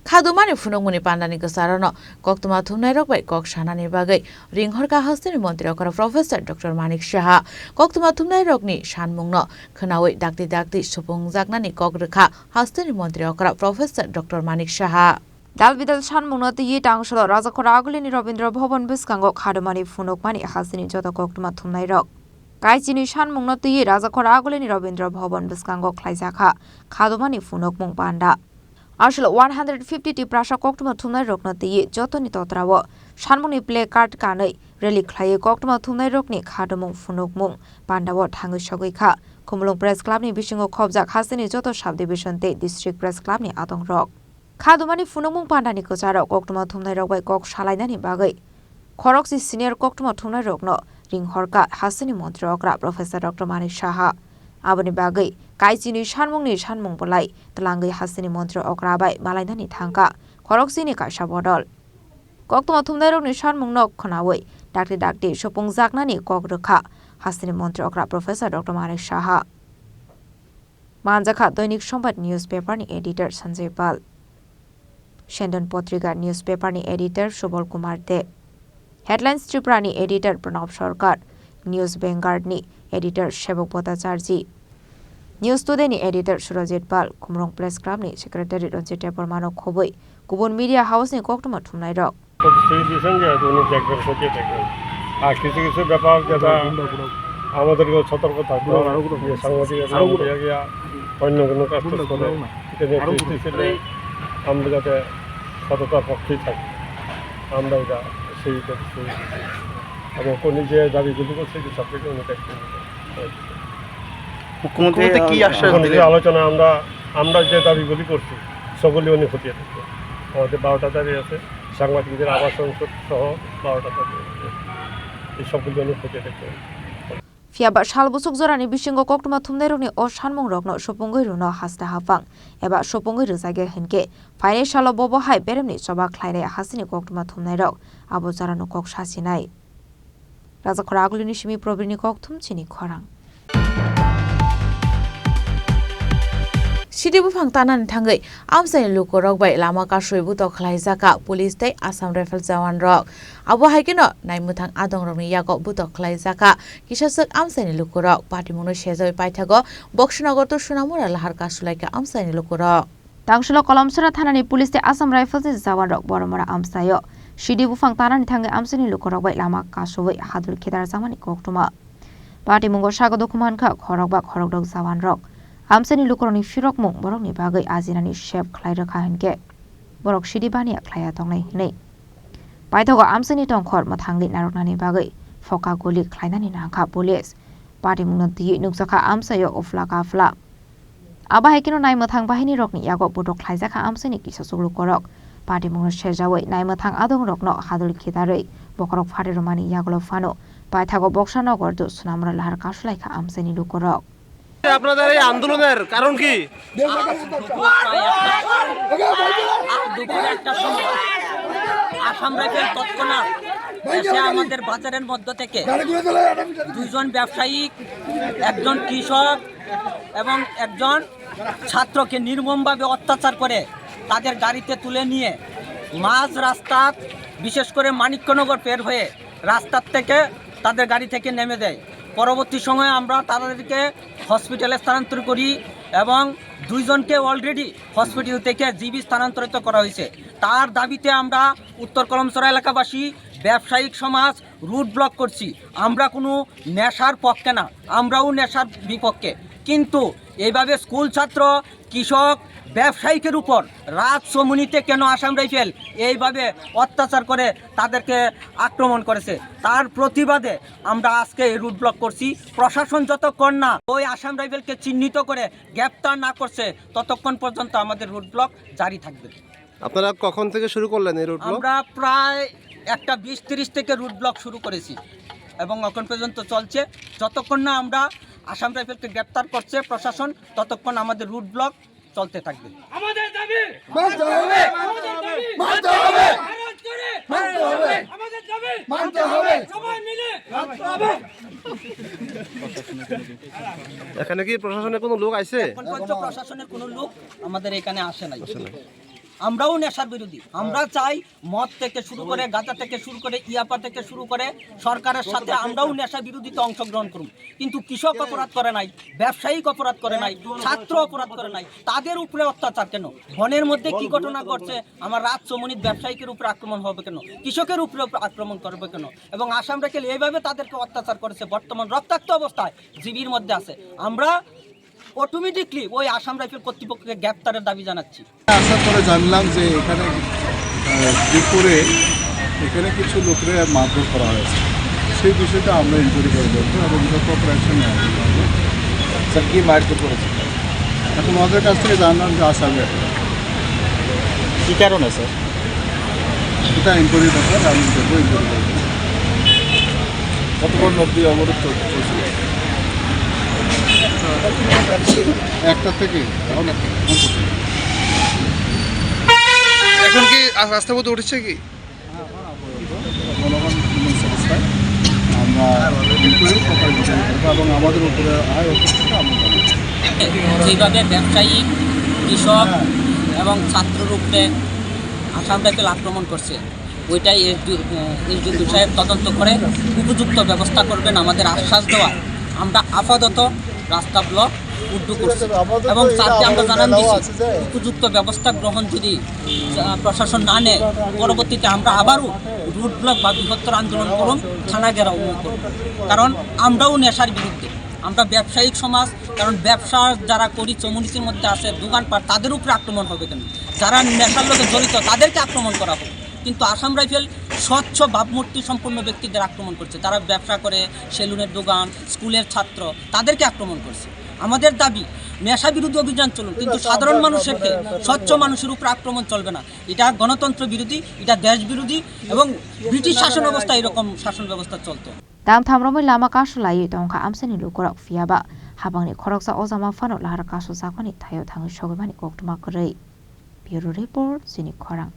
Khadumani Phunukmung Pandani Kwcharo Koktwma Thumnairok bai Kok Salainani bagwi Ringhorkha Hasteni Mantri Okra Prof Dr.Manik Saha Koktwma Thumnairokni Sanmungno Khonawi Dakti Supungjaknani Rwkha Hasteni Mantri Okra Prof Dr.Manik Saha Dalbidal Sanmungno tiyi tangsalo Rajakora agulini Rabindra Bhaban biskango Khadumani Phunukmani Hasteni joto Koktwma Thumnairok Chini Sanmungno tiyi Rajakora agulini Rabindra Bhaban biskango khlaijaka Khadumani Phunukmung panda Asal 150 ti prasa Koktwma Thumnairokno tiyi jotoni totrawo Sanmungni play card kanai rally khlai Koktwma Thumnairokni Khadumung Phunukmung pandawo thangui sogui-kha Khumlung Press Club ni bisingo khobjak Hasteni joto subdivision te District Press Club ni atongrok Khadumani Phunukmung Pandani Kwcharo Koktwma Thumnairok bai Kok Salainani bagwi Khorang senior Koktwma Thumnairokno Ringhorkha Hasteni Mantri Okra Prof Dr.Manik Saha Aboni bagwi Chini Sanmungni Sanmung bolai telanggui Hasteni Mantri Okra bai malainani thangka Khorang Sini kaisa bodol Koktwma Thumnairokni Sanmungno Khonawi Dakti Supungjaknani Rwkha Hasteni Mantri Okra Prof Dr.Manik Saha Manjaka Doinik Sombad newspaper ni editor Sanjay Pal Shendon Potrika newspaper ni editor Subal Kumar De Headlines Tripura ni editor Prof Sarkar News Vanguard ni editor Shebok Bhattacharjee News Today ni editor Surajit Pal Khumlung Press Club ni secretary Ranjit Permano Khoboi Kubun Media House ni Koktwma Thumnairok কিছু ব্যাপার যেটা আমাদেরকে সতর্ক থাকতে হবে সাংবাদিক অন্য কোনো কাজ করে আমরা যাতে সততার পক্ষেই থাকি আমরা এটা সেই করছি এবং কোনি যে দাবিগুলি করছে যে সবকিছু মুখ্যমন্ত্রী কি আশ্বাস দিলেন আলোচনা আমরা যে দাবিগুলি করছি সেগুলি উনি খতিয়ে দেখবেন আমাদের 12টা দাবি আছে সাংবাদিকদের আবাসন সহ 12টা দাবি আছে এই সবগুলি উনি খতিয়ে দেখবেন Fiaba salbusuk zorani bisingo Koktwma Thumnairokni o Sanmungrokno Supungui runo hasta hafang eba Supungui rwjage hinke phaine salo bobo hai beremni soba khlaire Hasteni Koktwma Thumnairok abo jarano kok sasinai Rajakora agulini simi probini Koktwma Chini Khorang Sidi bufang tanan thangai amsai lukorok bai lama kasoi buto khlaijaka police tei Assam Rifle Jawan rok abo haikino naimuthang adongrokni yago buto khlaijaka kisasuk amsai lukorok patimungno sejoi paithago Bokshinagar to Sunamura laharka sulaika amsai lukorok Tangshulo Kolomsura thanani police tei Assam Rifle Jawan rok boromora amsayo Sidi bufang tanan thangai amsai lukorok bai lama kasoi hadur khedar jamani Koktwma patimungo sagodo kumankha khorok ba khorokdok Jawan rok Amsani lukoroni Phunukmung borokni bagwi ajinani shep khlai Rwkha hinke borok sidi bania khlaiya tongnai hinai paithago amsani tongkhor mathangli naroknani bagwi foka goli khlainani nangkha police patimungno tiyi nukjaka amsayo ofla kafla aba haikino naimathang bahini rokni yago bodok khlaijaka amsani kisasuk lukorok patimungno sejawi naimathang adong rokno hadul khidarei bokorok phare romani yagolo phano paithago Bokshinagar to Sunamura lahar kasulaika amsani lukorok আপনাদের এই আন্দোলনের কারণ কি Assam rifle তৎক্ষণাৎ এসে আমাদের বাজারের মধ্য থেকে দুইজন ব্যবসায়ী একজন কৃষক এবং একজন ছাত্রকে নির্মমভাবে অত্যাচার করে তাদের গাড়িতে তুলে নিয়ে মাঝ রাস্তা বিশেষ করে মানিক্যনগর পের হয়ে রাস্তার থেকে তাদের গাড়ি থেকে নেমে দেয় পরবর্তী সময়ে আমরা তাদেরকে হসপিটালে স্থানান্তর করি এবং দুইজনকে অলরেডি হসপিটাল থেকে জিবি স্থানান্তরিত করা হয়েছে তার দাবিতে আমরা উত্তর কলমছড়া এলাকাবাসী ব্যবসায়িক সমাজ রুট ব্লক করছি আমরা কোনো নেশার পক্ষে না আমরাও নেশার বিপক্ষে কিন্তু এইভাবে স্কুল ছাত্র কৃষক ব্যবসায়িকের উপর রাত সমুনিতে কেন আসাম রাইফেল এইভাবে অত্যাচার করে তাদেরকে আক্রমণ করেছে তার প্রতিবাদে আমরা আজকে এই রুট ব্লক করছি প্রশাসন যতক্ষণ না ওই আসাম রাইফেলকে চিহ্নিত করে গ্রেফতার না করছে ততক্ষণ পর্যন্ত আমাদের রুট ব্লক জারি থাকবে আপনারা কখন থেকে শুরু করলেন এই রুট ব্লক আমরা প্রায় একটা 20-30 থেকে রুট ব্লক শুরু করেছি এবং এখন পর্যন্ত চলছে যতক্ষণ না আমরা আসাম রাইফেলকে গ্রেফতার করছে প্রশাসন ততক্ষণ আমাদের রুট ব্লক চলতে থাকবে আমাদের দাবি মানতে হবে মানতে হবে মানতে হবে আমাদের দাবি মানতে হবে সবাই মিলে মানতে হবে এখানে কি প্রশাসনের কোনো লোক আছে এখন পর্যন্ত প্রশাসনের কোনো লোক আমাদের এখানে আসে নাই আমরাও নেশার বিরোধী। আমরা চাই মদ থেকে শুরু করে গাঁজা থেকে শুরু করে ইয়াপা থেকে শুরু করে সরকারের সাথে আমরাও নেশা বিরোধীতে অংশগ্রহণ করুন। কিন্তু কৃষক অপরাধ করে নাই, ব্যবসায়িক অপরাধ করে নাই, ছাত্র অপরাধ করে নাই, তাদের উপরে অত্যাচার কেন? বনের মধ্যে কি ঘটনা ঘটছে, আমার রাত চমনিত ব্যবসায়িকের উপরে আক্রমণ হবে কেন, কৃষকের উপরে আক্রমণ করবে কেন? এবং আসাম রাইফেল এইভাবে তাদেরকে অত্যাচার করেছে, বর্তমান রক্তাক্ত অবস্থায় জিবির মধ্যে আছে। আমরা অটোমেটিকলি ওই আসাম রাইফেল কর্তৃপক্ষকে গ্রেপ্তারের দাবি জানাচ্ছি। আসার পরে জানলাম যে এখানে ত্রিপুরে এখানে কিছু লোকের মারধর করা হয়েছে, সেই বিষয়টা আমরা ইনকোয়ারি করে দেখবো এবং অপারেশন নেওয়া হবে। স্যার কি মারধর করেছে? এখন ওদের কাছ থেকে জানলাম যে আসামে কি কারণে স্যার? এটা ইনকোয়ারি ব্যাপার, আমি দেখবো ইনকোয়ারি করবো। কতক্ষণ অবধি অবরোধ চলছিল? 1টা থেকে এখন কি রাস্তা পথে উঠেছে কি? জনগণ স্যাটিসফাই, আমরা ইনকোয়ারি প্রপার বিচার করবো এবং আমাদের উপরে আয় অফিসটা আমরা যেভাবে ব্যবসায়ী, কৃষক এবং ছাত্রের উপরে আসাম রাইফেল আক্রমণ করছে, ওইটাই এসডিও সাহেব তদন্ত করে উপযুক্ত ব্যবস্থা করবেন আমাদের আশ্বাস দেওয়া। আমরা আপাতত রাস্তা ব্লক উদ্যোগ করছি এবং তাতে আমরা জানান দিচ্ছি উপযুক্ত ব্যবস্থা গ্রহণ যদি প্রশাসন না নেয়, পরবর্তীতে আমরা আবারও রুট ব্লক বা বৃহত্তর আন্দোলন করুন, থানা ঘেরাও করুন। কারণ আমরাও নেশার বিরুদ্ধে, আমরা ব্যবসায়িক সমাজ, কারণ ব্যবসা যারা করি চমুনিতির মধ্যে আছে দোকানপাট, তাদের উপরে আক্রমণ হবে কেন? যারা নেশার লোকে জড়িত তাদেরকে আক্রমণ করা হবে। কিন্তু আসাম রাইফেল স্বচ্ছ ভাবমূর্তি সম্পন্ন ব্যক্তিদের আক্রমণ করছে, তারা ব্যবসা করে, সেলুনের দোকান, স্কুলের ছাত্র, তাদেরকে আক্রমণ করছে। আমাদের দাবি নেশা বিরোধী অভিযান চলুন, কিন্তু সাধারণ মানুষের স্বচ্ছ মানুষের উপর আক্রমণ চলবে না। এটা গণতন্ত্র বিরোধী, এটা দেশ বিরোধী এবং ব্রিটিশ শাসন ব্যবস্থা এরকম শাসন ব্যবস্থা চলতো। Dam thamromoi lama kasu lai tongkha amsani lukorok fiaba habangni khoroksa ozama fano lahar kasu sakoni thayo thangi shogmani Koktwma korei. Bureau report Sini Khorang.